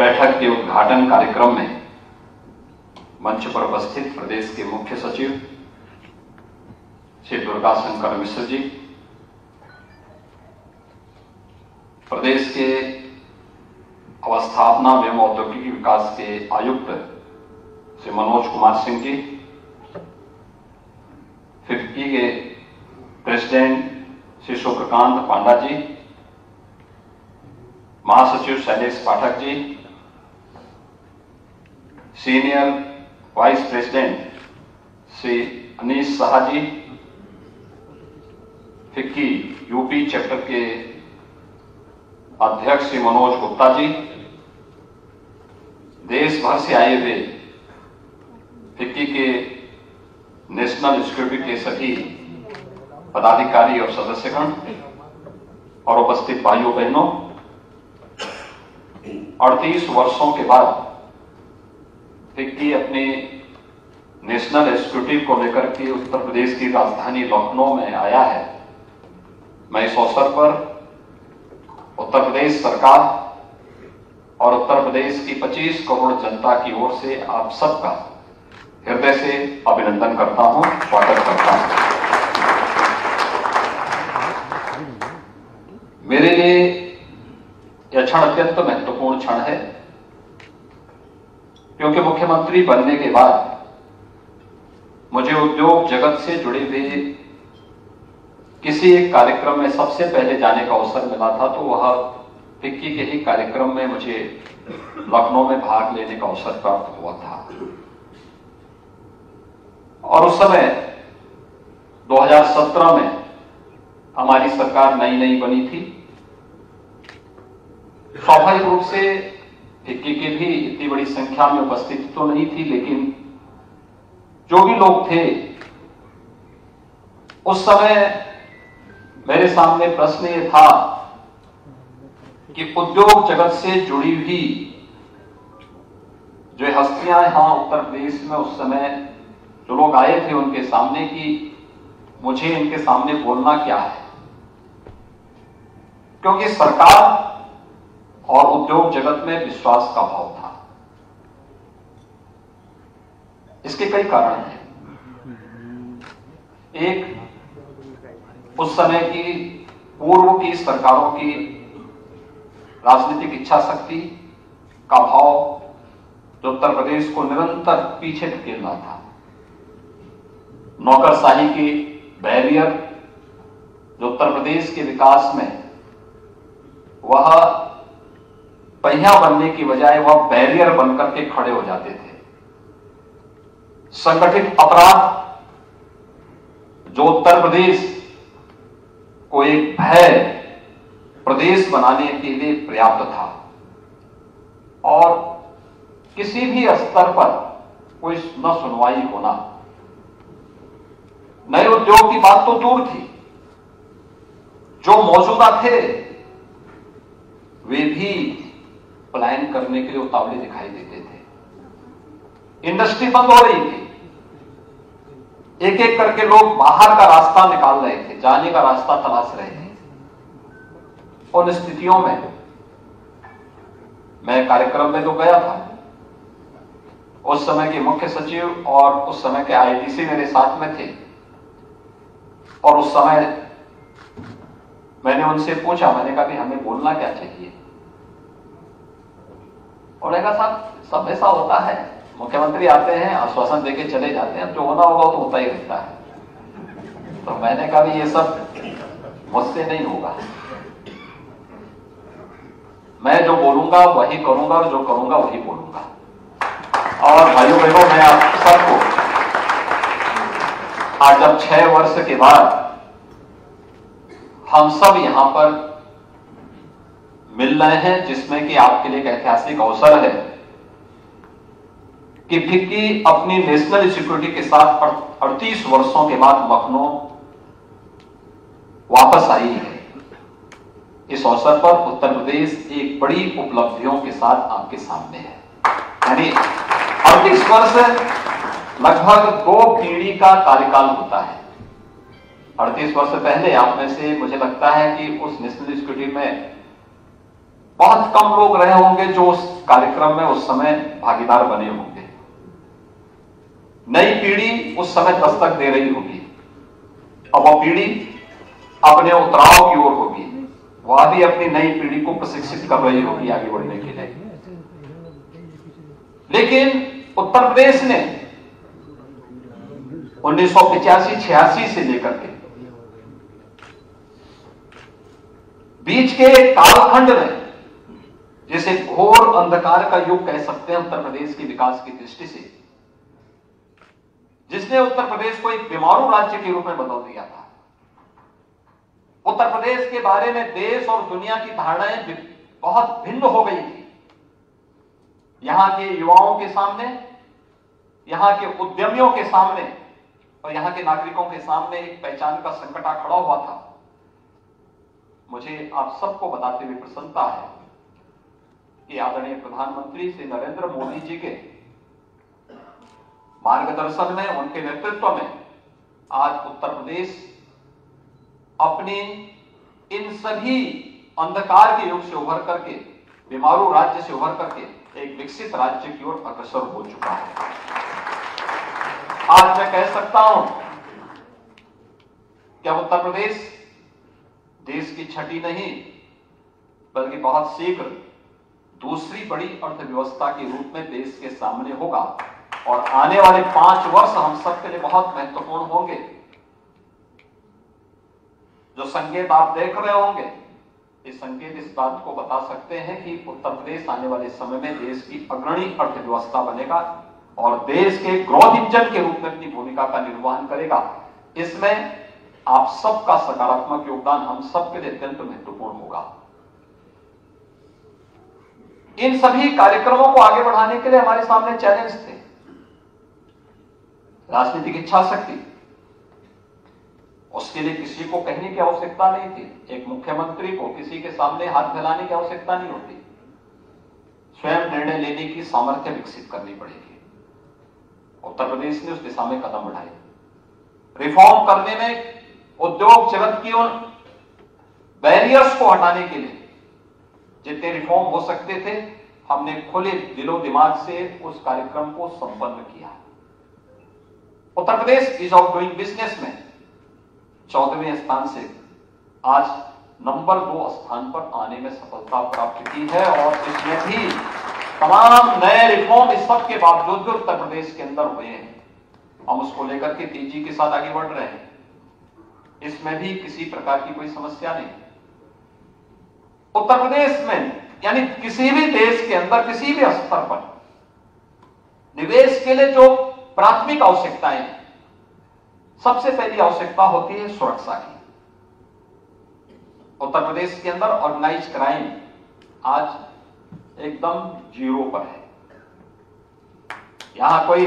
बैठक के उद्घाटन कार्यक्रम में मंच पर उपस्थित प्रदेश के मुख्य सचिव श्री दुर्गा शंकर मिश्र जी, प्रदेश के अवस्थापना एवं औद्योगिक विकास के आयुक्त श्री मनोज कुमार सिंह जी, फिक्की के प्रेसिडेंट श्री शुक्रकांत पांडा जी, महासचिव Shailesh Pathak ji, senior vice president Shri Anish Shah ji, FICCI UP chapter के अध्यक्ष श्री मनोज गुप्ता जी, देश भर से आए हुए फिक्की के नेशनल इंस्टीट्यूट के सभी पदाधिकारी और सदस्यगण और उपस्थित भाइयों बहनों, 38 वर्षों के बाद फिक्की अपने नेशनल इंस्टीट्यूट को लेकर के उत्तर प्रदेश की राजधानी लखनऊ में आया है। मैं इस अवसर पर उत्तर प्रदेश सरकार और उत्तर प्रदेश की 25 करोड़ जनता की ओर से आप सबका हृदय से अभिनंदन करता हूं, स्वागत करता हूं। मेरे लिए यह क्षण अत्यंत महत्वपूर्ण क्षण है, क्योंकि मुख्यमंत्री बनने के बाद मुझे उद्योग जगत से जुड़े हुए किसी एक कार्यक्रम में सबसे पहले जाने का अवसर मिला था, तो वह फिक्की के ही कार्यक्रम में मुझे लखनऊ में भाग लेने का अवसर प्राप्त हुआ था। और उस समय 2017 में हमारी सरकार नई बनी थी। स्वाभाविक रूप से फिक्की की भी इतनी बड़ी संख्या में उपस्थिति तो नहीं थी, लेकिन जो भी लोग थे उस समय मेरे सामने प्रश्न ये था कि उद्योग जगत से जुड़ी हुई जो हस्तियां यहां उत्तर प्रदेश में उस समय जो लोग आए थे उनके सामने कि मुझे इनके सामने बोलना क्या है, क्योंकि सरकार और उद्योग जगत में विश्वास का अभाव था। इसके कई कारण हैं। एक, उस समय की पूर्व की सरकारों की राजनीतिक इच्छा शक्ति का अभाव जो उत्तर प्रदेश को निरंतर पीछे धकेल रहा था। नौकरशाही के बैरियर जो उत्तर प्रदेश के विकास में वह पहिया बनने की बजाय वह बैरियर बनकर के खड़े हो जाते थे। संगठित अपराध जो उत्तर प्रदेश को एक भय प्रदेश बनाने के लिए पर्याप्त था, और किसी भी स्तर पर कोई न सुनवाई होना। नए उद्योग की बात तो दूर थी, जो मौजूदा थे वे भी पलायन करने के लिए उतावले दिखाई देते थे। इंडस्ट्री बंद हो रही थी, एक एक करके लोग बाहर का रास्ता निकाल रहे थे, जाने का रास्ता तलाश रहे थे। उन स्थितियों में मैं कार्यक्रम में तो गया था, उस समय के मुख्य सचिव और उस समय के आईटीसी मेरे साथ में थे, और उस समय मैंने उनसे पूछा, मैंने कहा कि हमें बोलना क्या चाहिए। उन्होंने कहा साहब सब ऐसा होता है, मुख्यमंत्री आते हैं आश्वासन देके चले जाते हैं, जो होना होगा तो होता ही रहता है। तो मैंने कहा भी ये सब मुझसे नहीं होगा, मैं जो बोलूंगा वही करूंगा और जो करूंगा वही बोलूंगा। और भाइयों बहनों, मैं आप सबको आज जब 6 वर्ष के बाद हम सब यहां पर मिल रहे हैं, जिसमें कि आपके लिए एक ऐतिहासिक अवसर है कि फिक्की अपनी नेशनल सिक्योरिटी के साथ 38 वर्षों के बाद लखनऊ वापस आई है। इस अवसर पर उत्तर प्रदेश एक बड़ी उपलब्धियों के साथ आपके सामने है। यानी 38 वर्ष लगभग 2 पीढ़ी का कार्यकाल होता है। 38 वर्ष पहले आप में से मुझे लगता है कि उस नेशनल सिक्योरिटी में बहुत कम लोग रहे होंगे जो उस कार्यक्रम में उस समय भागीदार बने होंगे। नई पीढ़ी उस समय दस्तक दे रही होगी। अब वह पीढ़ी अपने उतराव की ओर होगी, वह भी अपनी नई पीढ़ी को प्रशिक्षित कर रही होगी आगे बढ़ने के लिए। लेकिन उत्तर प्रदेश ने 1985-86 से लेकर के बीच के कालखंड में, जिसे घोर अंधकार का युग कह सकते हैं उत्तर प्रदेश के विकास की दृष्टि से, जिसने उत्तर प्रदेश को एक बीमारू राज्य के रूप में बदल दिया था। उत्तर प्रदेश के बारे में देश और दुनिया की धारणाएं बहुत भिन्न हो गई थी। यहां के युवाओं के सामने, यहां के उद्यमियों के सामने और यहां के नागरिकों के सामने एक पहचान का संकट खड़ा हुआ था। मुझे आप सबको बताते हुए प्रसन्नता है कि आदरणीय प्रधानमंत्री श्री नरेंद्र मोदी जी के मार्गदर्शन में, उनके नेतृत्व में आज उत्तर प्रदेश अपनी इन सभी अंधकार के युग से उभर करके, बीमारू राज्य से उभर करके एक विकसित राज्य की ओर अग्रसर हो चुका है। आज मैं कह सकता हूं कि अब उत्तर प्रदेश देश की छठी नहीं बल्कि बहुत शीघ्र दूसरी बड़ी अर्थव्यवस्था के रूप में देश के सामने होगा और आने वाले 5 वर्ष हम सबके लिए बहुत महत्वपूर्ण होंगे। जो संकेत आप देख रहे होंगे, ये संकेत इस बात को बता सकते हैं कि उत्तर प्रदेश आने वाले समय में देश की अग्रणी अर्थव्यवस्था बनेगा और देश के ग्रोथ इंजन के रूप में अपनी भूमिका का निर्वहन करेगा। इसमें आप सबका सकारात्मक योगदान हम सबके लिए अत्यंत महत्वपूर्ण होगा। इन सभी कार्यक्रमों को आगे बढ़ाने के लिए हमारे सामने चैलेंज थे। राजनीतिक इच्छा शक्ति, उसके लिए किसी को कहने की आवश्यकता नहीं थी। एक मुख्यमंत्री को किसी के सामने हाथ फैलाने की आवश्यकता नहीं होती। स्वयं निर्णय लेने की सामर्थ्य विकसित करनी पड़ेगी। उत्तर प्रदेश ने उस दिशा में कदम बढ़ाए। रिफॉर्म करने में उद्योग जगत की उन बैरियर्स को हटाने के लिए जितने रिफॉर्म हो सकते थे, हमने खुले दिलो दिमाग से उस कार्यक्रम को संपन्न किया। Uttar Pradesh ease of doing business में 14वें स्थान से आज नंबर 2 स्थान पर आने में सफलता प्राप्त की है और इसमें भी तमाम नए रिफॉर्म इस सब के बावजूद जो उत्तर प्रदेश के अंदर हुए हैं, हम उसको लेकर के तेजी के साथ आगे बढ़ रहे हैं। इसमें भी किसी प्रकार की कोई समस्या नहीं। उत्तर प्रदेश में यानी किसी भी देश के अंदर किसी भी स्तर पर निवेश के लिए जो प्राथमिक आवश्यकताएं हैं, सबसे पहली आवश्यकता होती है सुरक्षा की। उत्तर प्रदेश के अंदर ऑर्गेनाइज्ड क्राइम आज एकदम 0 पर है। यहां कोई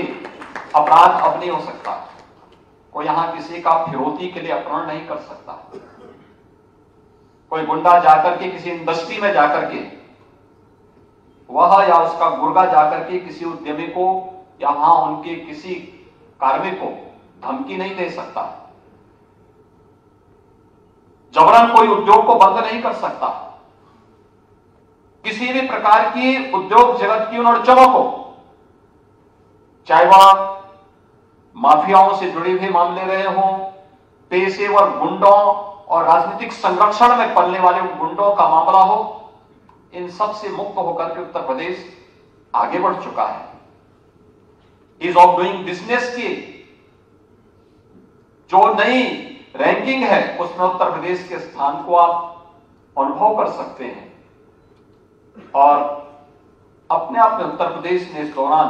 अपराध अब नहीं हो सकता, कोई यहां किसी का फिरौती के लिए अपहरण नहीं कर सकता। कोई गुंडा जाकर के किसी इंडस्ट्री में जाकर के वह या उसका गुर्गा जाकर के किसी उद्यमी को या वहां उनके किसी कार्मिक को धमकी नहीं दे सकता। जबरन कोई उद्योग को बंद नहीं कर सकता। किसी भी प्रकार की उद्योग जगत की उन अड़चनों को, चाहे वह माफियाओं से जुड़े हुए मामले रहे हों, पेशेवर गुंडों और राजनीतिक संरक्षण में पलने वाले गुंडों का मामला हो, इन सब से मुक्त होकर के उत्तर प्रदेश आगे बढ़ चुका है। ईज ऑफ डूइंग बिजनेस की जो नई रैंकिंग है उसमें उत्तर प्रदेश के स्थान को आप अनुभव कर सकते हैं। और अपने आप में उत्तर प्रदेश ने इस दौरान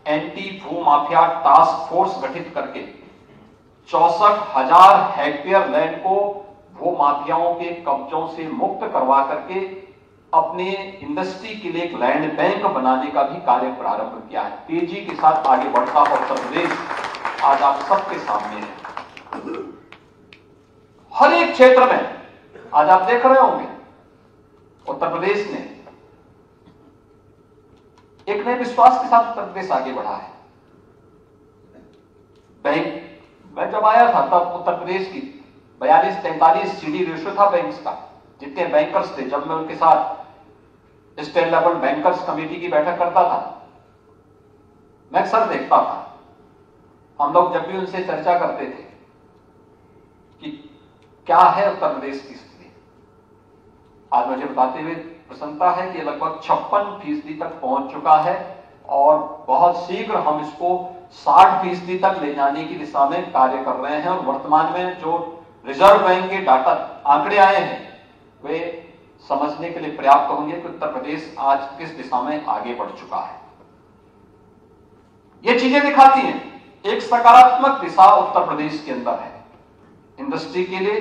एंटी भू माफिया टास्क फोर्स गठित करके 64,000 हेक्टेयर लैंड को भू माफियाओं के कब्जों से मुक्त करवा करके अपने इंडस्ट्री के लिए एक लैंड बैंक बनाने का भी कार्य प्रारंभ किया है। तेजी के साथ आगे बढ़ता हुआ उत्तर प्रदेश आज आप सबके सामने है। हर एक क्षेत्र में आज आप देख रहे होंगे उत्तर प्रदेश ने एक नए विश्वास के साथ उत्तर प्रदेश आगे बढ़ा है। बैंक मैं जब आया था तब उत्तर प्रदेश की 42-43 CD रेशियो था बैंक्स का। जितने बैंकर्स थे, जब मैं उनके साथ स्टेट लेवल बैंकर्स कमेटी की बैठक करता था, मैं अक्सर देखता था। हम लोग जब भी उनसे चर्चा करते थे कि क्या है उत्तर प्रदेश की स्थिति, आज मुझे बताते हुए प्रसन्नता है कि लगभग 56% तक पहुंच चुका है और बहुत शीघ्र हम इसको 60% तक ले जाने की दिशा में कार्य कर रहे हैं। और वर्तमान में जो रिजर्व बैंक के डाटा आंकड़े आए हैं वे समझने के लिए पर्याप्त होंगे कि उत्तर प्रदेश आज किस दिशा में आगे बढ़ चुका है। ये चीजें दिखाती हैं एक सकारात्मक दिशा उत्तर प्रदेश के अंदर है। इंडस्ट्री के लिए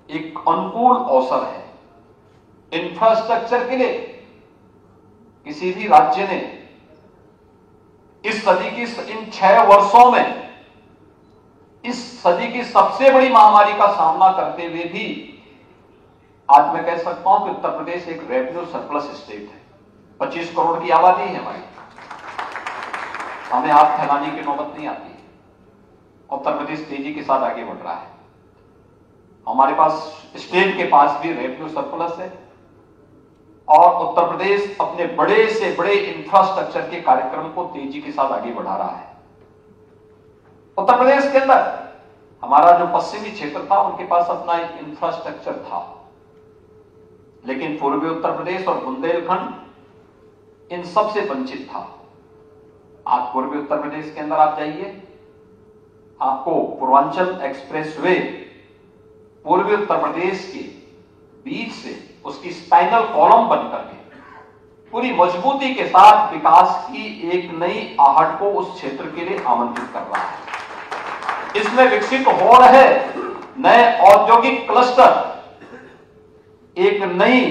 एक अनुकूल अवसर है। इंफ्रास्ट्रक्चर के लिए किसी भी राज्य ने इस सदी की इन 6 वर्षों में इस सदी की सबसे बड़ी महामारी का सामना करते हुए भी आज मैं कह सकता हूं कि उत्तर प्रदेश एक रेवेन्यू सरप्लस स्टेट है। 25 करोड़ की आबादी है हमारी, हमें हाथ फैलाने की नौबत नहीं आती है। उत्तर प्रदेश तेजी के साथ आगे बढ़ रहा है। हमारे पास स्टेट के पास भी रेवेन्यू सरप्लस है और उत्तर प्रदेश अपने बड़े से बड़े इंफ्रास्ट्रक्चर के कार्यक्रम को तेजी के साथ आगे बढ़ा रहा है। उत्तर प्रदेश के अंदर हमारा जो पश्चिमी क्षेत्र था उनके पास अपना एक इंफ्रास्ट्रक्चर था, लेकिन पूर्वी उत्तर प्रदेश और बुंदेलखंड इन सब से वंचित था। आज पूर्वी उत्तर प्रदेश के अंदर आप जाइए, आपको पूर्वांचल एक्सप्रेसवे पूर्वी उत्तर प्रदेश के बीच से उसकी स्पाइनल कॉलम बनकर के पूरी मजबूती के साथ विकास की एक नई आहट को उस क्षेत्र के लिए आमंत्रित कर रहा है। इसमें विकसित हो रहे नए औद्योगिक क्लस्टर एक नई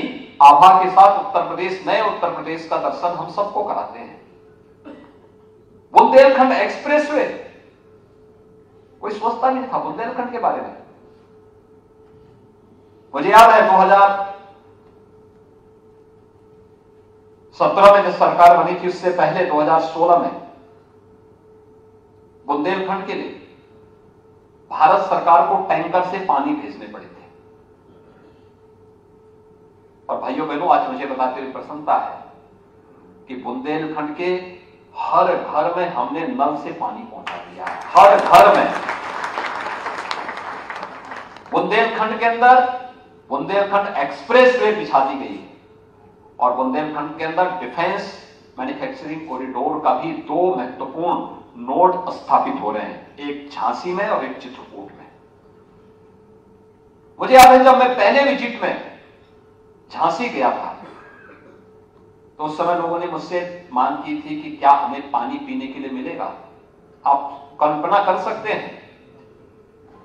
आभा के साथ उत्तर प्रदेश, नए उत्तर प्रदेश का दर्शन हम सबको कराते हैं। बुंदेलखंड एक्सप्रेसवे, कोई सोचता नहीं था बुंदेलखंड के बारे में। मुझे याद है 2017 में जब सरकार बनी थी, उससे पहले 2016 में बुंदेलखंड के लिए भारत सरकार को टैंकर से पानी भेजने पड़े थे। और भाइयों बहनों, आज मुझे बताते हुए प्रसन्नता है कि बुंदेलखंड के हर घर में हमने नल से पानी पहुंचा दिया है। हर घर में बुंदेलखंड के अंदर बुंदेलखंड एक्सप्रेसवे बिछा दी गई है और बुंदेलखंड के अंदर डिफेंस मैन्युफैक्चरिंग कॉरिडोर का भी 2 महत्वपूर्ण नोड स्थापित हो रहे हैं, एक झांसी में और एक चित्रकूट में। मुझे याद है जब मैं पहले विजिट में झांसी गया था तो उस समय लोगों ने मुझसे मांग की थी कि क्या हमें पानी पीने के लिए मिलेगा। आप कल्पना कर सकते हैं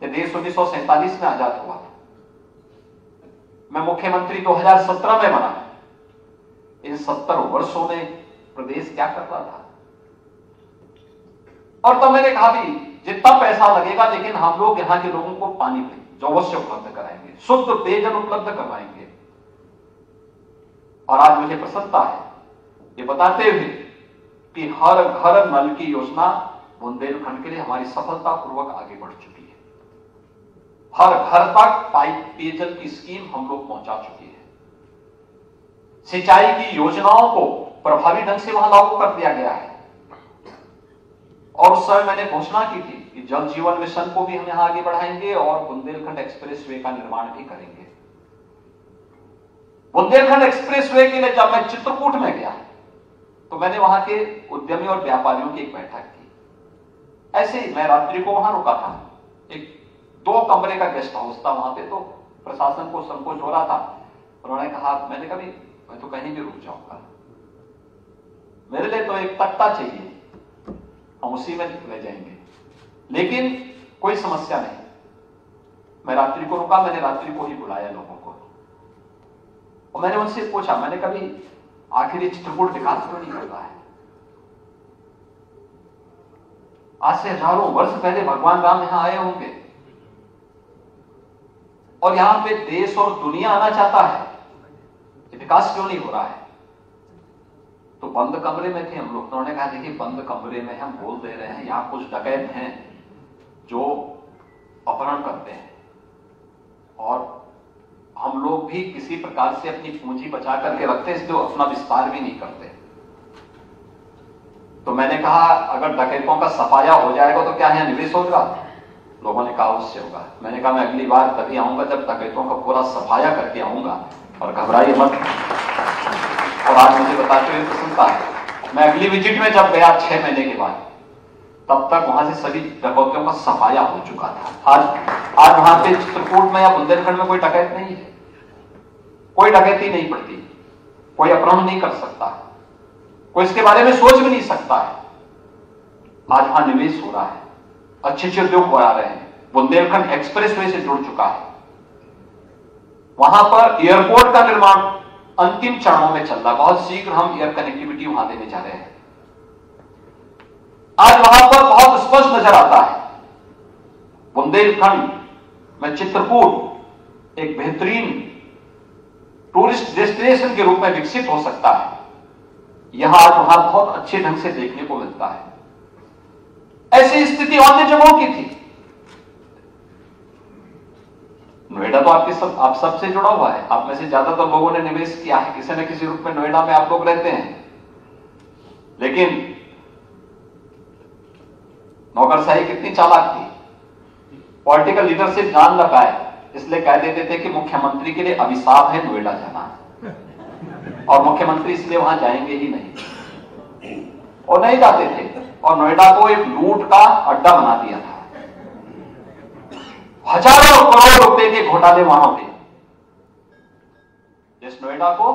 कि देश 1947 में आजाद हुआ था, मैं मुख्यमंत्री 2017 में बना। इन 70 वर्षों में प्रदेश क्या कर रहा था। और तो मैंने कहा भी जितना पैसा लगेगा लेकिन हम लोग यहां के लोगों को पानी जो अवश्य उपलब्ध कराएंगे, शुद्ध पेयजल उपलब्ध करवाएंगे। और आज मुझे प्रसन्नता है ये बताते हुए कि हर घर नल की योजना बुंदेलखंड के लिए हमारी सफलतापूर्वक आगे बढ़ चुकी है। हर घर तक पाइप पेयजल की स्कीम हम लोग पहुंचा चुके हैं। सिंचाई की योजनाओं को प्रभावी ढंग से वहां लागू कर दिया गया है। और उस समय मैंने घोषणा की थी कि जल जीवन मिशन को भी हम यहां आगे बढ़ाएंगे और बुंदेलखंड एक्सप्रेसवे का निर्माण भी करेंगे। बुंदेलखंड एक्सप्रेसवे के लिए जब मैं चित्रकूट में गया तो मैंने वहां के उद्यमी और व्यापारियों की एक बैठक की। ऐसे ही मैं रात्रि को वहां रुका था, एक 2 कमरे का गेस्ट हाउस था वहां पे, तो प्रशासन को संकोच हो रहा था। उन्होंने कहा, मैंने कहा मैं तो कहीं भी रुक जाऊंगा, मेरे लिए तो एक तख्ता चाहिए, हम उसी में ले जाएंगे, लेकिन कोई समस्या नहीं। मैं रात्रि को रुका, मैंने रात्रि को ही बुलाया लोगों को और मैंने उनसे पूछा, मैंने कभी आखिर ये चित्रकूट विकास क्यों नहीं कर रहा है। आज से हजारों वर्ष पहले भगवान राम यहां आए होंगे और यहां पे देश और दुनिया आना चाहता है, विकास क्यों नहीं हो रहा है। तो बंद कमरे में थे हम लोग। उन्होंने कहा, देखिए बंद कमरे में हम बोल दे रहे हैं, यहां कुछ डकैत हैं जो अपहरण करते हैं और हम लोग भी किसी प्रकार से अपनी पूंजी बचा करके रखते हैं, इसलिए अपना विस्तार भी नहीं करते। तो मैंने कहा अगर डकैतों का सफाया हो जाएगा तो क्या है निवेश होगा? लोगों ने कहा उससे होगा। मैंने कहा मैं अगली बार तभी आऊंगा जब डकैतों का पूरा सफाया करके आऊंगा, और घबराइए मत। और आज मुझे बताते हुए प्रसन्नता है, मैं अगली विजिट में जब गया 6 महीने के बाद, तब तक वहां से सभी डकैतों का सफाया हो चुका था। आज वहां पे चित्रकूट में या बुंदेलखंड में कोई डकैत नहीं है, कोई डकैती नहीं पड़ती, कोई अपहरण नहीं कर सकता, कोई इसके बारे में सोच भी नहीं सकता है। आज वहां निवेश हो रहा है, अच्छे अच्छे उद्योग बना रहे हैं, बुंदेलखंड एक्सप्रेसवे से जुड़ चुका है, वहां पर एयरपोर्ट का निर्माण अंतिम चरणों में चल रहा है, बहुत शीघ्र हम एयर कनेक्टिविटी वहां देने जा रहे हैं। आज वहां पर बहुत स्पष्ट नजर आता है बुंदेलखंड में चित्रकूट एक बेहतरीन टूरिस्ट डेस्टिनेशन के रूप में विकसित हो सकता है। यह आज वहां बहुत अच्छे ढंग से देखने को मिलता है। ऐसी स्थिति अन्य जगहों की थी। नोएडा तो आप सबसे जुड़ा हुआ है, आप में से ज्यादातर लोगों ने निवेश किया है किसी न किसी रूप में। नोएडा में आप लोग रहते हैं, लेकिन नौकरशाही कितनी चालाक थी, पॉलिटिकल लीडरशिप जान न पाए, इसलिए कह देते थे कि मुख्यमंत्री के लिए अभिशाप है नोएडा जाना, और मुख्यमंत्री इसलिए वहां जाएंगे ही नहीं, और नहीं जाते थे, और नोएडा को एक लूट का अड्डा बना दिया था। हजारों करोड़ रुपए के घोटाले वहां थे। जिस नोएडा को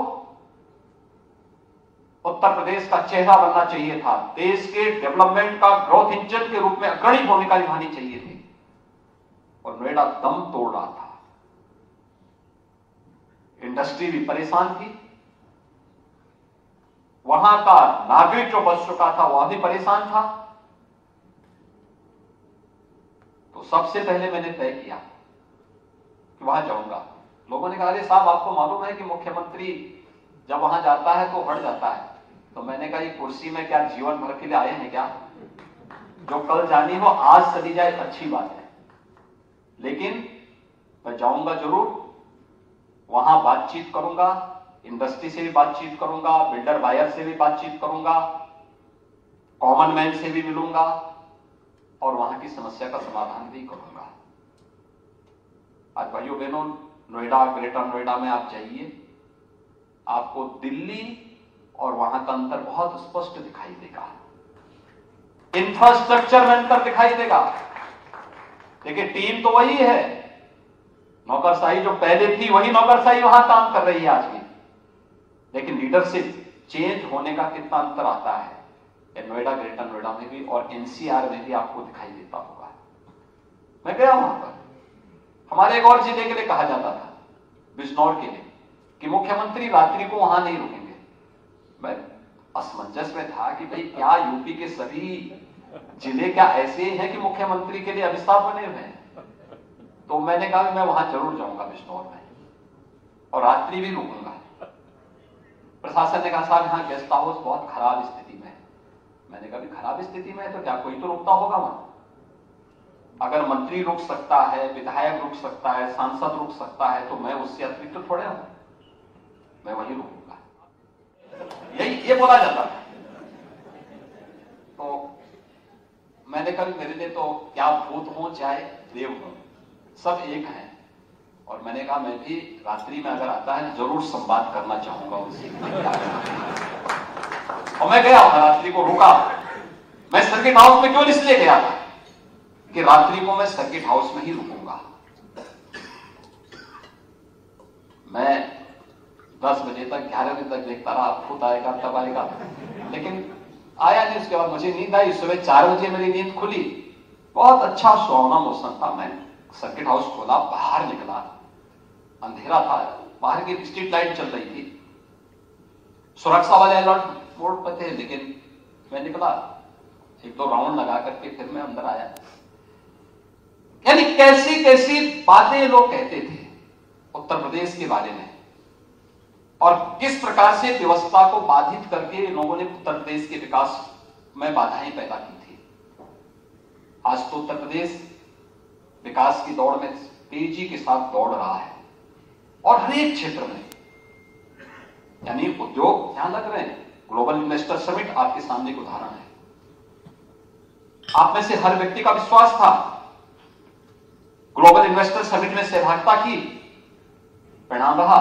उत्तर प्रदेश का चेहरा बनना चाहिए था, देश के डेवलपमेंट का ग्रोथ इंजन के रूप में अग्रणी भूमिका निभानी चाहिए थी, और नोएडा दम तोड़ रहा था। इंडस्ट्री भी परेशान थी, वहां का नागरिक जो बच चुका था वह भी परेशान था। तो सबसे पहले मैंने तय किया कि वहां जाऊंगा। लोगों ने कहा अरे साहब आपको मालूम है कि मुख्यमंत्री जब वहां जाता है तो हट जाता है। तो मैंने कहा ये कुर्सी में क्या जीवन भर के लिए आए हैं क्या? जो कल जानी हो आज चली जाए अच्छी बात है, लेकिन मैं जाऊंगा जरूर, वहां बातचीत करूंगा, इंडस्ट्री से भी बातचीत करूंगा, बिल्डर बायर से भी बातचीत करूंगा, कॉमन मैन से भी मिलूंगा, और वहां की समस्या का समाधान भी करूंगा। आज भाइयों बहनों, नोएडा, ग्रेटर नोएडा में आप जाइए, आपको दिल्ली और वहां का अंतर बहुत स्पष्ट दिखाई देगा, इंफ्रास्ट्रक्चर में अंतर दिखाई देगा। देखिए टीम तो वही है, नौकरशाही जो पहले थी वही नौकरशाही वहां काम कर रही है आज भी, लेकिन लीडरशिप चेंज होने का कितना अंतर आता है नोएडा, ग्रेटर नोएडा में भी, और एनसीआर में भी आपको दिखाई देता होगा। मैं गया वहां पर, हमारे एक और जिले के लिए कहा जाता था, बिजनौर के लिए, कि मुख्यमंत्री रात्रि को वहां नहीं रुकेंगे। मैं असमंजस में था कि भाई क्या यूपी के सभी जिले क्या ऐसे हैं कि मुख्यमंत्री के लिए अभिशाप बने हुए हैं? तो मैंने कहा मैं वहां जरूर जाऊंगा बिजनौर में, और रात्रि भी रुकूंगा। प्रशासन ने कहा साहब यहाँ गेस्ट हाउस बहुत खराब स्थिति में है। मैंने कहा खराब स्थिति में है तो क्या कोई तो रुकता होगा वहां? अगर मंत्री रुक सकता है, विधायक रुक सकता है, सांसद रुक सकता है, तो मैं उससे अतिरिक्त तो थोड़े हूं, मैं वहीं रुकूंगा। यही ये बोला जाता था। तो मैंने कहा मेरे लिए तो क्या भूत हो चाहे देव हो, सब एक हैं, और मैंने कहा मैं भी रात्रि में अगर आता है जरूर संवाद करना चाहूंगा उनसे। और मैं गया रात्रि को रुका। मैं सर्किट हाउस में क्यों इसलिए गया था कि रात्रि को मैं सर्किट हाउस में ही रुकूंगा। मैं 10 बजे तक 11 बजे तक देखता रहा खुद आएगा तब आएगा, लेकिन आया नहीं। उसके बाद मुझे नींद आई, सुबह 4 बजे मेरी नींद खुली, बहुत अच्छा सुहावना मौसम था। मैं सर्किट हाउस खोला, बाहर निकला, अंधेरा था, बाहर की स्ट्रीट लाइट चल रही थी, सुरक्षा वाले अलर्ट मोड पर थे, लेकिन मैं निकला, 1-2 राउंड लगा करके फिर मैं अंदर आया। यानी कैसी कैसी बातें लोग कहते थे उत्तर प्रदेश के बारे में, और किस प्रकार से व्यवस्था को बाधित करके लोगों ने उत्तर प्रदेश के विकास में बाधाएं पैदा की थी। आज तो उत्तर प्रदेश विकास की दौड़ में तेजी के साथ दौड़ रहा है। और हर एक क्षेत्र में, यानी उद्योग यहां लग रहे हैं। ग्लोबल इन्वेस्टर समिट आपके सामने एक उदाहरण है। आप में से हर व्यक्ति का विश्वास था, ग्लोबल इन्वेस्टर समिट में सहभागिता की, परिणाम रहा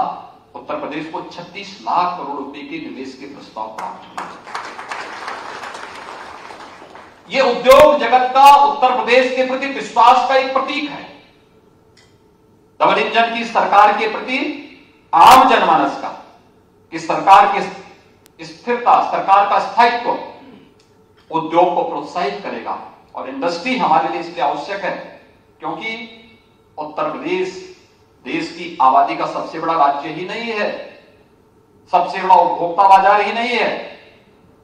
उत्तर प्रदेश को 36 लाख करोड़ रुपए के निवेश के प्रस्ताव प्राप्त हुए। ये उद्योग जगत का उत्तर प्रदेश के प्रति विश्वास का एक प्रतीक है। डबल इंजन की सरकार के प्रति आम जनमानस का, कि सरकार की स्थिरता, सरकार का स्थायित्व उद्योग को प्रोत्साहित करेगा। और इंडस्ट्री हमारे लिए इसलिए आवश्यक है क्योंकि उत्तर प्रदेश देश की आबादी का सबसे बड़ा राज्य ही नहीं है, सबसे बड़ा उपभोक्ता बाजार ही नहीं है,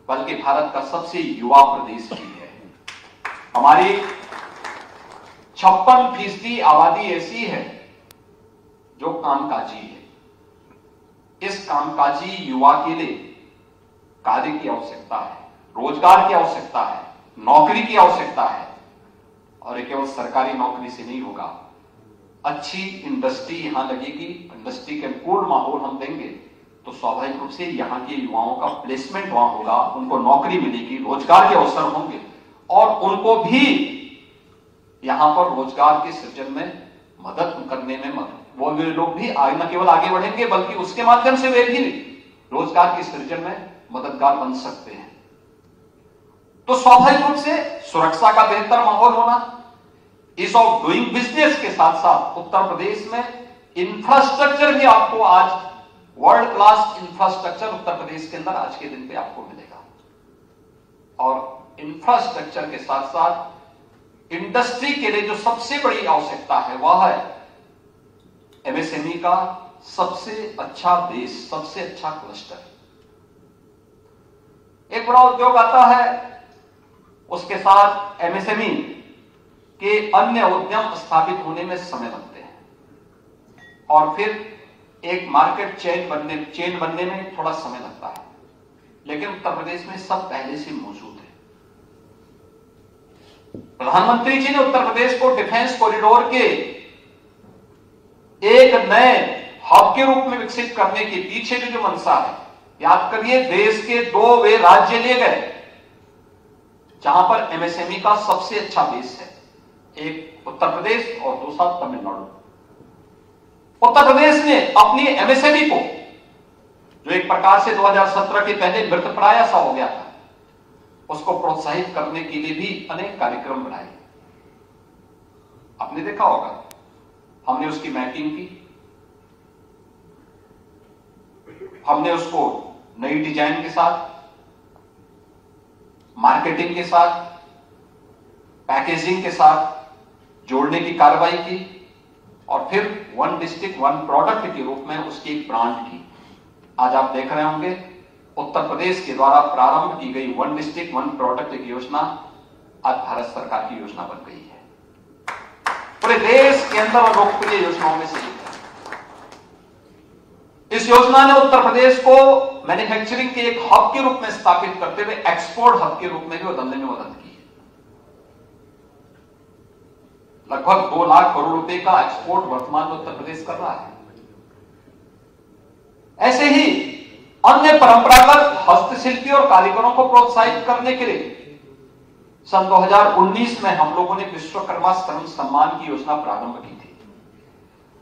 बल्कि भारत का सबसे युवा प्रदेश भी है। हमारी 56% आबादी ऐसी है जो कामकाजी है। इस कामकाजी युवा के लिए कार्य की आवश्यकता है, रोजगार की आवश्यकता है, नौकरी की आवश्यकता है। और ये केवल सरकारी नौकरी से नहीं होगा, अच्छी इंडस्ट्री यहां लगेगी, इंडस्ट्री के अनुकूल माहौल हम देंगे तो स्वाभाविक रूप से यहां के युवाओं का प्लेसमेंट वहां होगा, उनको नौकरी मिलेगी, रोजगार के अवसर होंगे और उनको भी यहां पर रोजगार के सृजन में मदद करने में वो लोग भी न केवल आगे बढ़ेंगे बल्कि उसके माध्यम से वे भी रोजगार के सृजन में मददगार बन सकते हैं। तो स्वाभाविक रूप से सुरक्षा का बेहतर माहौल होना, ईज ऑफ डूइंग बिजनेस के साथ साथ उत्तर प्रदेश में इंफ्रास्ट्रक्चर भी आपको आज world class infrastructure Uttar Pradesh के अंदर आज के दिन पे आपको मिलेगा। और इंफ्रास्ट्रक्चर के साथ साथ इंडस्ट्री के लिए जो सबसे बड़ी आवश्यकता है वह है एमएसएमई का सबसे अच्छा बेस, सबसे अच्छा क्लस्टर। एक बड़ा उद्योग आता है, उसके साथ एमएसएमई के अन्य उद्यम स्थापित होने में समय लगते हैं और फिर एक मार्केट चेन बनने में थोड़ा समय लगता है। लेकिन उत्तर प्रदेश में सब पहले से मौजूद है। प्रधानमंत्री जी ने उत्तर प्रदेश को डिफेंस कॉरिडोर के एक नए हब के रूप में विकसित करने के पीछे की जो मंशा है, याद करिए देश के 2 वे राज्य लिए गए जहां पर एमएसएमई का सबसे अच्छा बेस है, एक उत्तर प्रदेश और दूसरा तमिलनाडु। उत्तर प्रदेश ने अपनी एमएसएमई को, जो एक प्रकार से 2017 के पहले मृतप्राय सा हो गया था, उसको प्रोत्साहित करने के लिए भी अनेक कार्यक्रम बनाए। आपने देखा होगा, हमने उसकी मैपिंग की, हमने उसको नई डिजाइन के साथ, मार्केटिंग के साथ, पैकेजिंग के साथ जोड़ने की कार्रवाई की और फिर 1 डिस्ट्रिक्ट 1 प्रोडक्ट के रूप में उसकी एक ब्रांड की। आज आप देख रहे होंगे उत्तर प्रदेश के द्वारा प्रारंभ की गई 1 डिस्ट्रिक्ट 1 प्रोडक्ट की योजना आज भारत सरकार की योजना बन गई है। पूरे देश के अंदर लोकप्रिय योजनाओं में से एक है। इस योजना ने उत्तर प्रदेश को मैन्युफैक्चरिंग के एक हब के रूप में स्थापित करते हुए एक्सपोर्ट हब के रूप में भी बदलने में मदद की है। लगभग 2 लाख करोड़ रुपए का एक्सपोर्ट वर्तमान में उत्तर प्रदेश कर रहा है। ऐसे ही अन्य परंपरागत हस्तशिल्पी और कारीगरों को प्रोत्साहित करने के लिए सन 2019 में हम लोगों ने विश्वकर्मा श्रम सम्मान की योजना प्रारंभ की थी।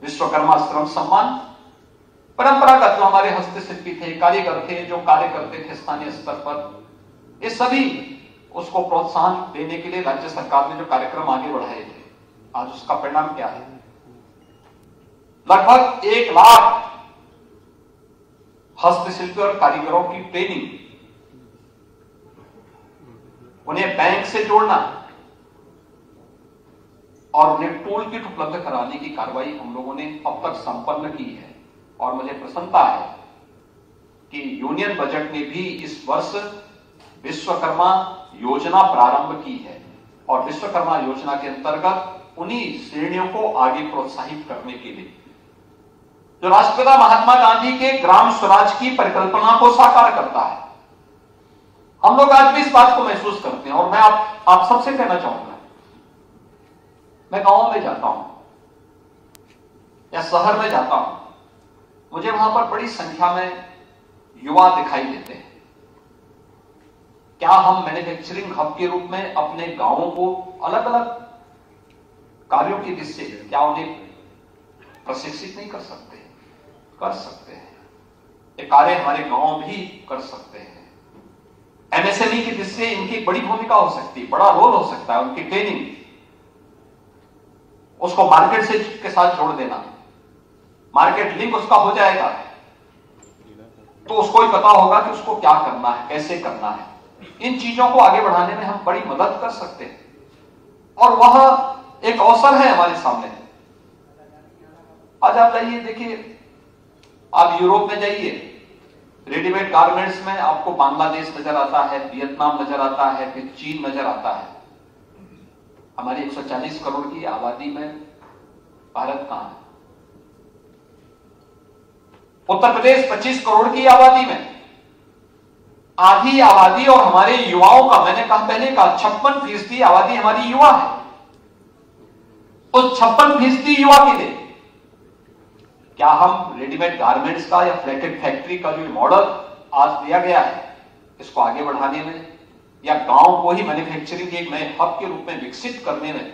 विश्वकर्मा श्रम सम्मान परंपरागत जो हमारे हस्तशिल्पी थे, कारीगर थे, जो कार्य करते थे स्थानीय स्तर पर, ये सभी उसको प्रोत्साहन देने के लिए राज्य सरकार ने जो कार्यक्रम आगे बढ़ाए थे, आज उसका परिणाम क्या है? लगभग 1 लाख हस्तशिल्पी और कारीगरों की ट्रेनिंग, उन्हें बैंक से जोड़ना और उन्हें टूल किट उपलब्ध कराने की कार्रवाई हम लोगों ने अब तक संपन्न की है। और मुझे प्रसन्नता है कि यूनियन बजट ने भी इस वर्ष विश्वकर्मा योजना प्रारंभ की है और विश्वकर्मा योजना के अंतर्गत उन्हीं श्रेणियों को आगे प्रोत्साहित करने के लिए जो राष्ट्रपिता महात्मा गांधी के ग्राम स्वराज की परिकल्पना को साकार करता है। हम लोग आज भी इस बात को महसूस करते हैं और मैं आप सबसे कहना चाहूंगा, मैं गांव में जाता हूं या शहर में जाता हूं मुझे वहां पर बड़ी संख्या में युवा दिखाई देते हैं। क्या हम मैन्युफैक्चरिंग हब के रूप में अपने गांवों को अलग अलग कार्यों की दृष्टि से क्या उन्हें प्रशिक्षित नहीं कर सकते? कर सकते हैं। ये कार्य हमारे गांव भी कर सकते हैं। एमएसएमई की दृष्टि से इनकी बड़ी भूमिका हो सकती है, बड़ा रोल हो सकता है। उनकी ट्रेनिंग, उसको मार्केट से के साथ जोड़ देना, मार्केट लिंक उसका हो जाएगा तो उसको ही पता होगा कि उसको क्या करना है, कैसे करना है। इन चीजों को आगे बढ़ाने में हम बड़ी मदद कर सकते हैं और वह एक अवसर है हमारे सामने। आज आप जाइए, देखिए, आप यूरोप में जाइए, रेडीमेड गारमेंट्स में आपको बांग्लादेश नजर आता है, वियतनाम नजर आता है, फिर चीन नजर आता है। हमारी 140 करोड़ की आबादी में भारत कहां है? उत्तर प्रदेश 25 करोड़ की आबादी में आधी आबादी और हमारे युवाओं का, मैंने कहा पहले का 56% आबादी हमारी युवा है। उस 56% युवा के लिए क्या हम रेडीमेड गारमेंट्स का या फ्लैटेड फैक्ट्री का जो मॉडल आज दिया गया है, इसको आगे बढ़ाने में या गांव को ही मैन्युफैक्चरिंग के एक नए हब के रूप में विकसित करने में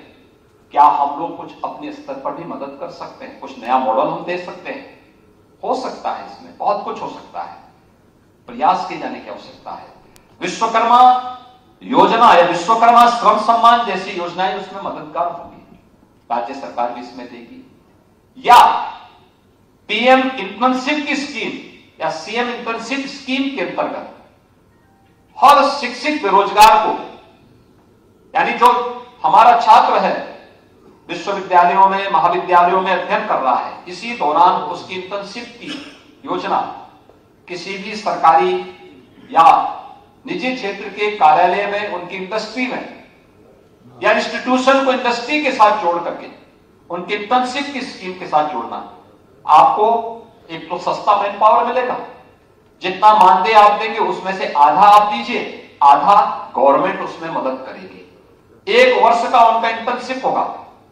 क्या हम लोग कुछ अपने स्तर पर भी मदद कर सकते हैं? कुछ नया मॉडल हम दे सकते हैं? हो सकता है, इसमें बहुत कुछ हो सकता है। प्रयास किए जाने की आवश्यकता है। विश्वकर्मा योजना या विश्वकर्मा श्रम सम्मान जैसी योजनाएं उसमें मददगार होंगी, राज्य सरकार भी इसमें देगी। या पीएम इंटर्नशिप की स्कीम या सीएम इंटर्नशिप स्कीम के अंतर्गत हर शिक्षित बेरोजगार को, यानी जो हमारा छात्र है विश्वविद्यालयों में, महाविद्यालयों में अध्ययन कर रहा है, इसी दौरान उसकी इंटर्नशिप की योजना किसी भी सरकारी या निजी क्षेत्र के कार्यालय में, उनकी इंडस्ट्री में या इंस्टीट्यूशन को इंडस्ट्री के साथ जोड़ करके उनकी इंटर्नशिप की स्कीम के साथ जोड़ना। आपको एक तो सस्ता मैन पावर मिलेगा, जितना मानदेय आप देंगे उसमें से आधा आप दीजिए, आधा गवर्नमेंट उसमें मदद करेगी। 1 वर्ष का उनका इंटर्नशिप होगा,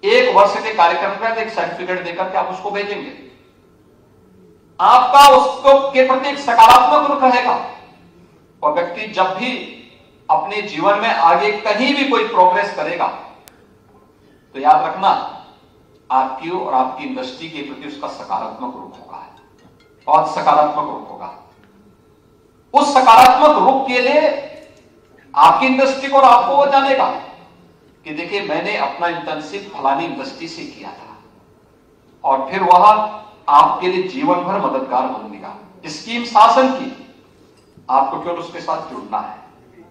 1 वर्ष के कार्यक्रम का एक सर्टिफिकेट देकर के आप उसको भेजेंगे। आपका उसको के प्रति एक सकारात्मक रुख रहेगा और व्यक्ति जब भी अपने जीवन में आगे कहीं भी कोई प्रोग्रेस करेगा तो याद रखना, आपकी और आपकी इंडस्ट्री के प्रति उसका सकारात्मक रुख होगा, बहुत सकारात्मक रुख होगा। उस सकारात्मक रुख के लिए आपकी इंडस्ट्री को और आपको वो जानेगा कि देखिए मैंने अपना इंटर्नशिप फलानी इंडस्ट्री से किया था, और फिर वह आपके लिए जीवन भर मददगार बनेगा। स्कीम शासन की, आपको केवल उसके साथ जुड़ना है।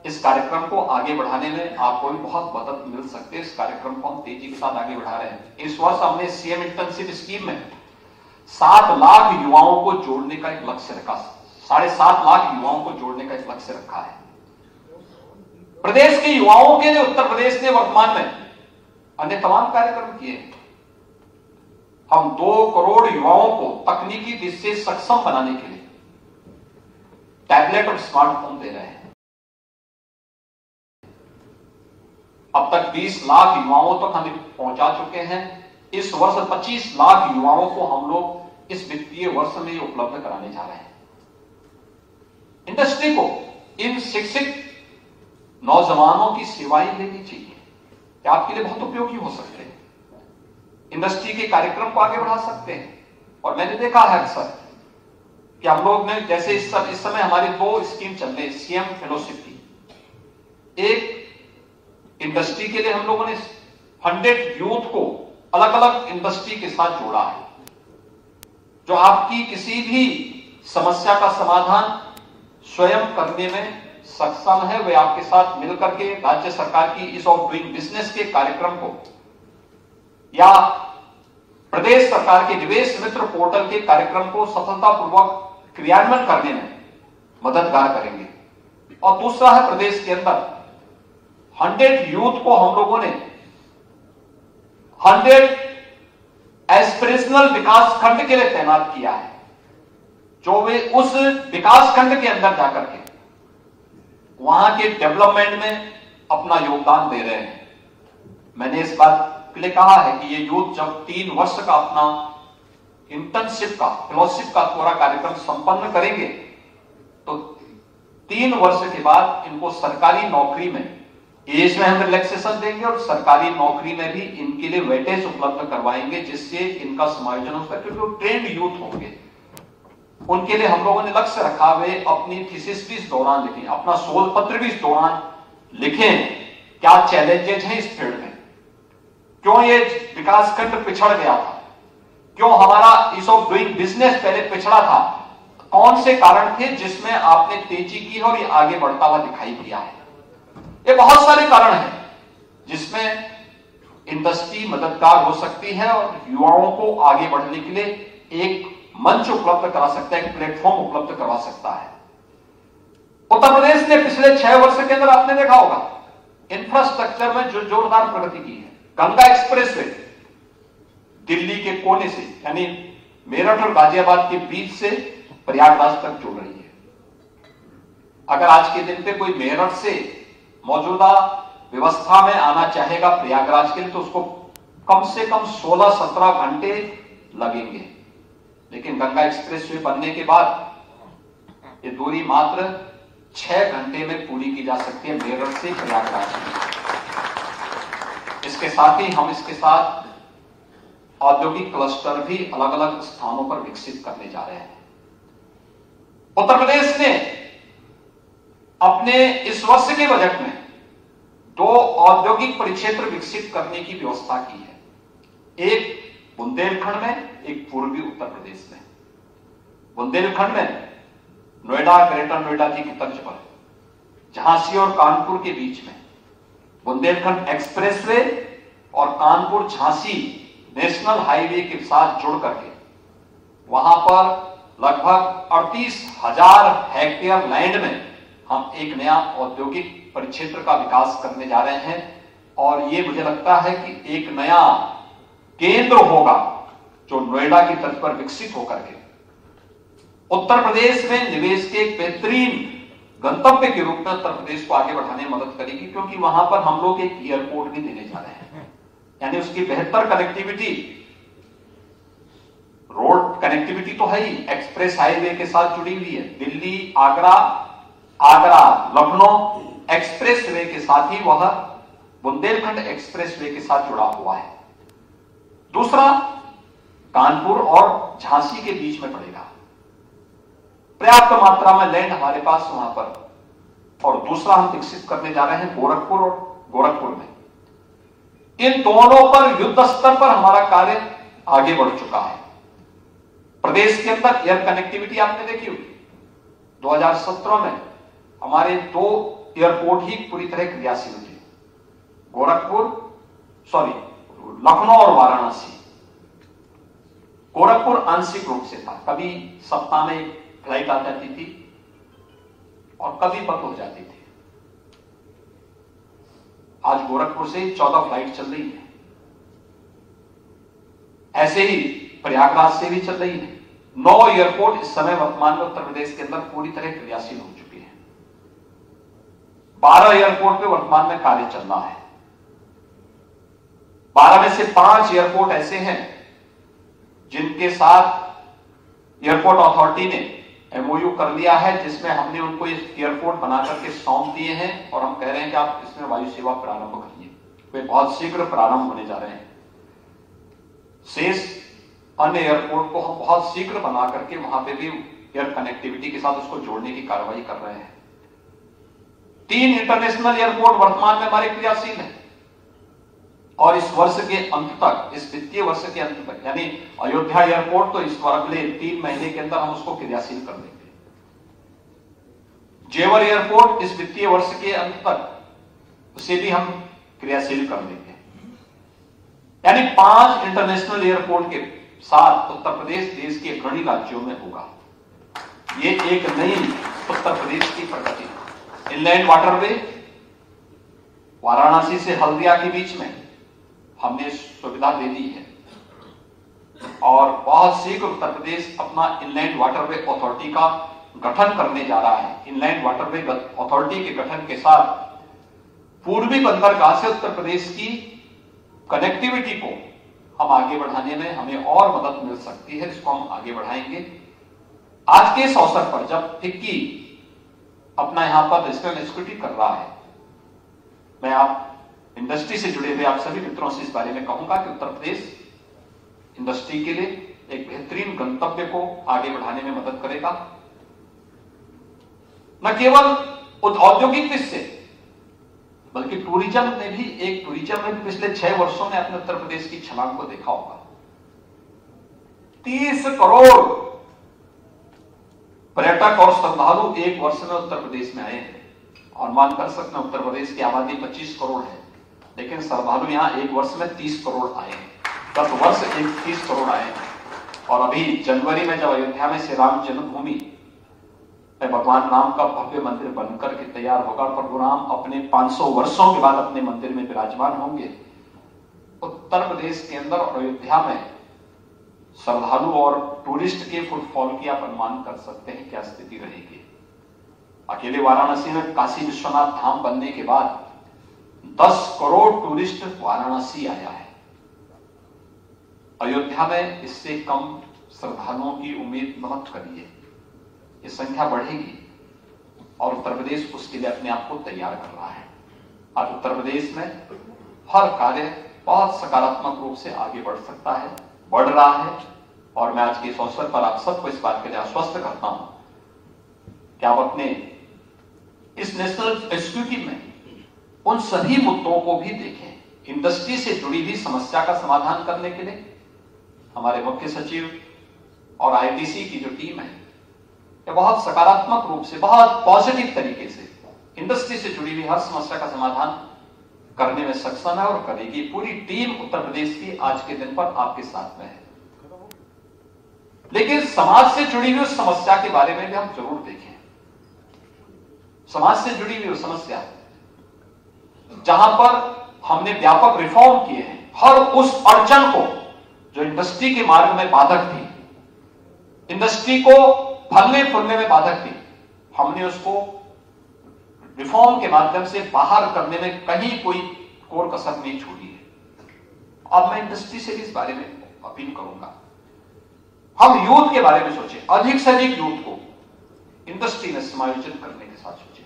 इस कार्यक्रम को आगे बढ़ाने में आपको भी बहुत मदद मिल सकती है। इस कार्यक्रम को हम तेजी के साथ आगे बढ़ा रहे हैं। इस वर्ष हमने सीएम इंटर्नशिप स्कीम में 7 लाख युवाओं को जोड़ने का एक लक्ष्य रखा, 7.5 लाख युवाओं को जोड़ने का एक लक्ष्य रखा है। प्रदेश के युवाओं के लिए उत्तर प्रदेश ने वर्तमान में अन्य तमाम कार्यक्रम किए। हम 2 करोड़ युवाओं को तकनीकी दृष्टि से सक्षम बनाने के लिए टैबलेट और स्मार्टफोन दे रहे हैं। अब तक 20 लाख युवाओं तक हम पहुंचा चुके हैं। इस वर्ष 25 लाख युवाओं को हम लोग इस वित्तीय वर्ष में उपलब्ध कराने जा रहे हैं। इंडस्ट्री को इन शिक्षित नौजवानों की सेवाएं लेनी चाहिए, क्या आपके लिए बहुत उपयोगी हो सकते हैं। इंडस्ट्री के कार्यक्रम को आगे बढ़ा सकते हैं। और मैंने देखा है अक्सर कि हम लोग ने, जैसे इस समय हमारी 2 स्कीम चल रही है सीएम फेलोशिप की। एक इंडस्ट्री के लिए हम लोगों ने 100 यूथ को अलग अलग इंडस्ट्री के साथ जोड़ा है, जो आपकी किसी भी समस्या का समाधान स्वयं करने में सक्षम है। वे आपके साथ मिलकर के राज्य सरकार की इस ऑफ डूइंग बिजनेस के कार्यक्रम को या प्रदेश सरकार के निवेश मित्र पोर्टल के कार्यक्रम को सफलतापूर्वक क्रियान्वयन करने में मददगार करेंगे। और दूसरा है, प्रदेश के अंदर 100 यूथ को हम लोगों ने 100 एस्पिरेशनल विकास खंड के लिए तैनात किया है, जो वे उस विकास खंड के अंदर जाकर के वहां के डेवलपमेंट में अपना योगदान दे रहे हैं। मैंने इस बात के लिए कहा है कि ये यूथ जब 3 वर्ष का अपना इंटर्नशिप का, फेलोशिप का पूरा कार्यक्रम संपन्न करेंगे तो 3 वर्ष के बाद इनको सरकारी नौकरी में एज में हम रिलैक्सेशन देंगे और सरकारी नौकरी में भी इनके लिए वेटेज उपलब्ध करवाएंगे, जिससे इनका समायोजन हो सकता, क्योंकि वो ट्रेंड यूथ होंगे। उनके लिए हम लोगों ने लक्ष्य रखा, वे अपनी थीसिस भी इस दौरान लिखें, अपना शोध पत्र भी इस दौरान लिखें, क्या चैलेंजेस हैं इस फील्ड में, क्यों ये विकास खंड पिछड़ गया था, क्यों हमारा ईज ऑफ डूइंग बिजनेस पहले पिछड़ा था, कौन से कारण थे जिसमें आपने तेजी की और ये आगे बढ़ता हुआ दिखाई दिया है। ये बहुत सारे कारण हैं जिसमें इंडस्ट्री मददगार हो सकती है और युवाओं को आगे बढ़ने के लिए एक मंच उपलब्ध करा सकता है, एक प्लेटफॉर्म उपलब्ध करवा सकता है। उत्तर प्रदेश ने पिछले 6 वर्ष के अंदर आपने देखा होगा इंफ्रास्ट्रक्चर में जो जोरदार प्रगति की है। गंगा एक्सप्रेसवे दिल्ली के कोने से यानी मेरठ और गाजियाबाद के बीच से प्रयागराज तक जुड़ रही है। अगर आज के दिन पे कोई मेरठ से मौजूदा व्यवस्था में आना चाहेगा प्रयागराज के लिए तो उसको कम से कम 16-17 घंटे लगेंगे, लेकिन गंगा एक्सप्रेसवे बनने के बाद ये दूरी मात्र 6 घंटे में पूरी की जा सकती है मेरठ से प्रयागराज में। इसके साथ ही हम इसके साथ औद्योगिक क्लस्टर भी अलग अलग स्थानों पर विकसित करने जा रहे हैं। उत्तर प्रदेश ने अपने इस वर्ष के बजट में 2 औद्योगिक परिक्षेत्र विकसित करने की व्यवस्था की है, एक बुंदेलखंड में, एक पूर्वी उत्तर प्रदेश में। बुंदेलखंड में नोएडा, ग्रेटर नोएडा जी की तर्ज पर झांसी और कानपुर के बीच में बुंदेलखंड एक्सप्रेसवे और कानपुर झांसी नेशनल हाईवे के साथ जुड़ करके वहां पर लगभग 38,000 हेक्टेयर लैंड में हम एक नया औद्योगिक परिक्षेत्र का विकास करने जा रहे हैं और ये मुझे लगता है कि एक नया केंद्र होगा जो नोएडा की तर्ज पर विकसित होकर के उत्तर प्रदेश में निवेश के एक बेहतरीन गंतव्य के रूप में उत्तर प्रदेश को आगे बढ़ाने में मदद करेगी, क्योंकि वहां पर हम लोग एक एयरपोर्ट भी देने जा रहे हैं, यानी उसकी बेहतर कनेक्टिविटी, रोड कनेक्टिविटी तो है ही, एक्सप्रेस हाईवे के साथ जुड़ी हुई है। दिल्ली आगरा, आगरा लखनऊ एक्सप्रेसवे के साथ ही वह बुंदेलखंड एक्सप्रेसवे के साथ जुड़ा हुआ है। दूसरा कानपुर और झांसी के बीच में पड़ेगा, पर्याप्त मात्रा में लैंड हमारे पास वहां पर। और दूसरा हम विकसित करने जा रहे हैं गोरखपुर और गोरखपुर में। इन दोनों पर युद्ध स्तर पर हमारा कार्य आगे बढ़ चुका है। प्रदेश के अंदर एयर कनेक्टिविटी आपने देखी होगी, 2017 में हमारे 2 एयरपोर्ट ही पूरी तरह क्रियाशील थे, लखनऊ और वाराणसी। गोरखपुर आंशिक रूप से था, कभी सप्ताह में एक फ्लाइट आ जाती थी और कभी बंद हो जाती थी। आज गोरखपुर से 14 फ्लाइट चल रही है, ऐसे ही प्रयागराज से भी चल रही है। 9 एयरपोर्ट इस समय वर्तमान में उत्तर प्रदेश के अंदर पूरी तरह क्रियाशील हो चुके हैं। 12 एयरपोर्ट पे वर्तमान में कार्य चल रहा है। 12 में से 5 एयरपोर्ट ऐसे हैं जिनके साथ एयरपोर्ट अथॉरिटी ने एमओयू कर लिया है, जिसमें हमने उनको इस एयरपोर्ट बनाकर के सौंप दिए हैं और हम कह रहे हैं कि आप इसमें वायु सेवा प्रारंभ करिए। वे बहुत शीघ्र प्रारंभ होने जा रहे हैं। शेष अन्य एयरपोर्ट को हम बहुत शीघ्र बना करके वहां पे भी एयर कनेक्टिविटी के साथ उसको जोड़ने की कार्रवाई कर रहे हैं। 3 इंटरनेशनल एयरपोर्ट वर्तमान में हमारे क्रियाशील हैं और इस वर्ष के अंत तक, इस वित्तीय वर्ष के अंत तक, यानी अयोध्या एयरपोर्ट तो इस अगले 3 महीने के अंदर हम उसको क्रियाशील कर देंगे। जेवर एयरपोर्ट इस वित्तीय वर्ष के अंत तक उसे भी हम क्रियाशील कर देंगे। यानी 5 इंटरनेशनल एयरपोर्ट के साथ उत्तर प्रदेश देश के अग्रणी राज्यों में होगा। ये एक नई उत्तर प्रदेश की प्रगति। इनलैंड वाटरवे वाराणसी से हल्दिया के बीच में हमने सुविधा दे दी है और बहुत शीघ्र उत्तर प्रदेश अपना इनलैंड वाटरवे अथॉरिटी का गठन करने जा रहा है। इनलैंड वाटरवे अथॉरिटी के गठन के साथ पूर्वी बंदरगाह से उत्तर प्रदेश की कनेक्टिविटी को हम आगे बढ़ाने में हमें और मदद मिल सकती है, इसको हम आगे बढ़ाएंगे। आज के इस अवसर पर जब फिक्की अपना यहां पर नेशनल एग्जीक्यूटिव कर रहा है, मैं आप इंडस्ट्री से जुड़े हुए आप सभी मित्रों से इस बारे में कहूंगा कि उत्तर प्रदेश इंडस्ट्री के लिए एक बेहतरीन गंतव्य को आगे बढ़ाने में मदद करेगा। न केवल औद्योगिक दृष्टि से बल्कि टूरिज्म में भी पिछले 6 वर्षों में अपने उत्तर प्रदेश की छलांग को देखा होगा। 30 करोड़ पर्यटक और श्रद्धालु एक वर्ष में उत्तर प्रदेश में आए हैं। और मान कर सकते हैं उत्तर प्रदेश की आबादी 25 करोड़ है, लेकिन श्रद्धालु यहां एक वर्ष में 30 करोड़ आए हैं। 10 वर्ष 30 करोड़ आए हैं। और अभी जनवरी में जब अयोध्या में श्री राम जन्मभूमि में भगवान राम का भव्य मंदिर बनकर के तैयार होगा, प्रभु राम अपने 500 वर्षों के बाद अपने मंदिर में विराजमान होंगे, उत्तर प्रदेश के अंदर और अयोध्या में श्रद्धालु और टूरिस्ट के फुटफॉल की आप अनुमान कर सकते हैं क्या स्थिति रहेगी। अकेले वाराणसी में काशी विश्वनाथ धाम बनने के बाद 10 करोड़ टूरिस्ट वाराणसी आया है। अयोध्या में इससे कम श्रद्धालुओं की उम्मीद मत करिए, ये संख्या बढ़ेगी और उत्तर प्रदेश उसके लिए अपने आप को तैयार कर रहा है। आज उत्तर प्रदेश में हर कार्य बहुत सकारात्मक रूप से आगे बढ़ सकता है, बढ़ रहा है। और मैं आज के इस अवसर पर आप सबको इस बात के लिए आश्वस्त करता हूं कि आप अपने इस नेशनल एग्जीक्यूटिव में उन सभी मुद्दों को भी देखें। इंडस्ट्री से जुड़ी हुई समस्या का समाधान करने के लिए हमारे मुख्य सचिव और आईटीसी की जो टीम है, ये बहुत सकारात्मक रूप से, बहुत पॉजिटिव तरीके से इंडस्ट्री से जुड़ी हुई हर समस्या का समाधान करने में सक्षम है और करेगी। पूरी टीम उत्तर प्रदेश की आज के दिन पर आपके साथ में है। लेकिन समाज से जुड़ी हुई उस समस्या के बारे में भी हम जरूर देखें। समाज से जुड़ी हुई समस्या जहां पर हमने व्यापक रिफॉर्म किए हैं, हर उस अड़चन को जो इंडस्ट्री के मार्ग में बाधक थी, इंडस्ट्री को फलने फूलने में बाधक थी, हमने उसको रिफॉर्म के माध्यम से बाहर करने में कहीं कोई कोर कसर नहीं छोड़ी है। अब मैं इंडस्ट्री से भी इस बारे में अपील करूंगा, हम यूथ के बारे में सोचें, अधिक से अधिक यूथ को इंडस्ट्री में समायोजित करने के साथ सोचें,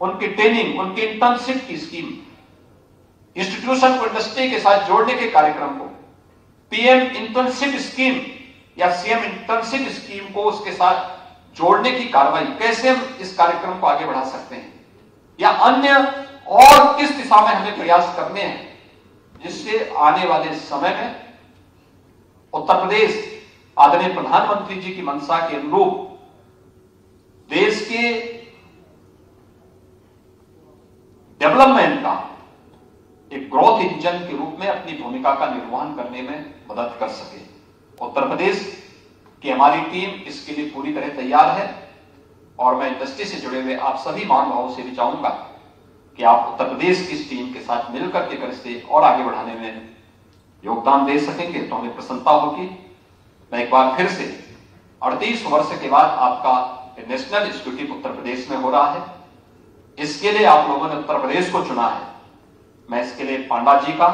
उनकी ट्रेनिंग, उनकी इंटर्नशिप की स्कीम, इंस्टीट्यूशन को इंडस्ट्री के साथ जोड़ने के कार्यक्रम को, पीएम इंटर्नशिप स्कीम या सीएम इंटर्नशिप स्कीम को उसके साथ जोड़ने की कार्रवाई, कैसे हम इस कार्यक्रम को आगे बढ़ा सकते हैं या अन्य और किस दिशा में हमें प्रयास करने हैं, जिससे आने वाले समय में उत्तर प्रदेश आदरणीय प्रधानमंत्री जी की मंशा के अनुरूप देश के डेवलपमेंट का एक ग्रोथ इंजन के रूप में अपनी भूमिका का निर्वहन करने में मदद कर सके। उत्तर प्रदेश की हमारी टीम इसके लिए पूरी तरह तैयार है और मैं इंडस्ट्री से जुड़े हुए आप सभी महानुभावों से भी चाहूंगा कि आप उत्तर प्रदेश की इस टीम के साथ मिलकर के इसे और आगे बढ़ाने में योगदान दे सकेंगे तो हमें प्रसन्नता होगी। मैं एक बार फिर से 38 वर्ष के बाद आपका नेशनल एग्जीक्यूटिव उत्तर प्रदेश में हो रहा है, इसके लिए आप लोगों ने उत्तर प्रदेश को चुना है। मैं इसके लिए पांडा जी का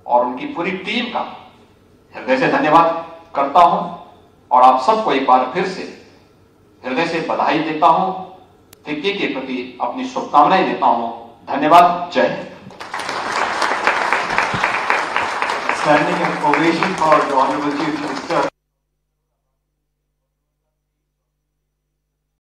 और उनकी पूरी टीम का हृदय से धन्यवाद करता हूं और आप सबको एक बार फिर से हृदय से बधाई देता हूं, फिक्की के प्रति अपनी शुभकामनाएं देता हूं। धन्यवाद। जय Hind. Standing ovation for the Honorable Chief Minister.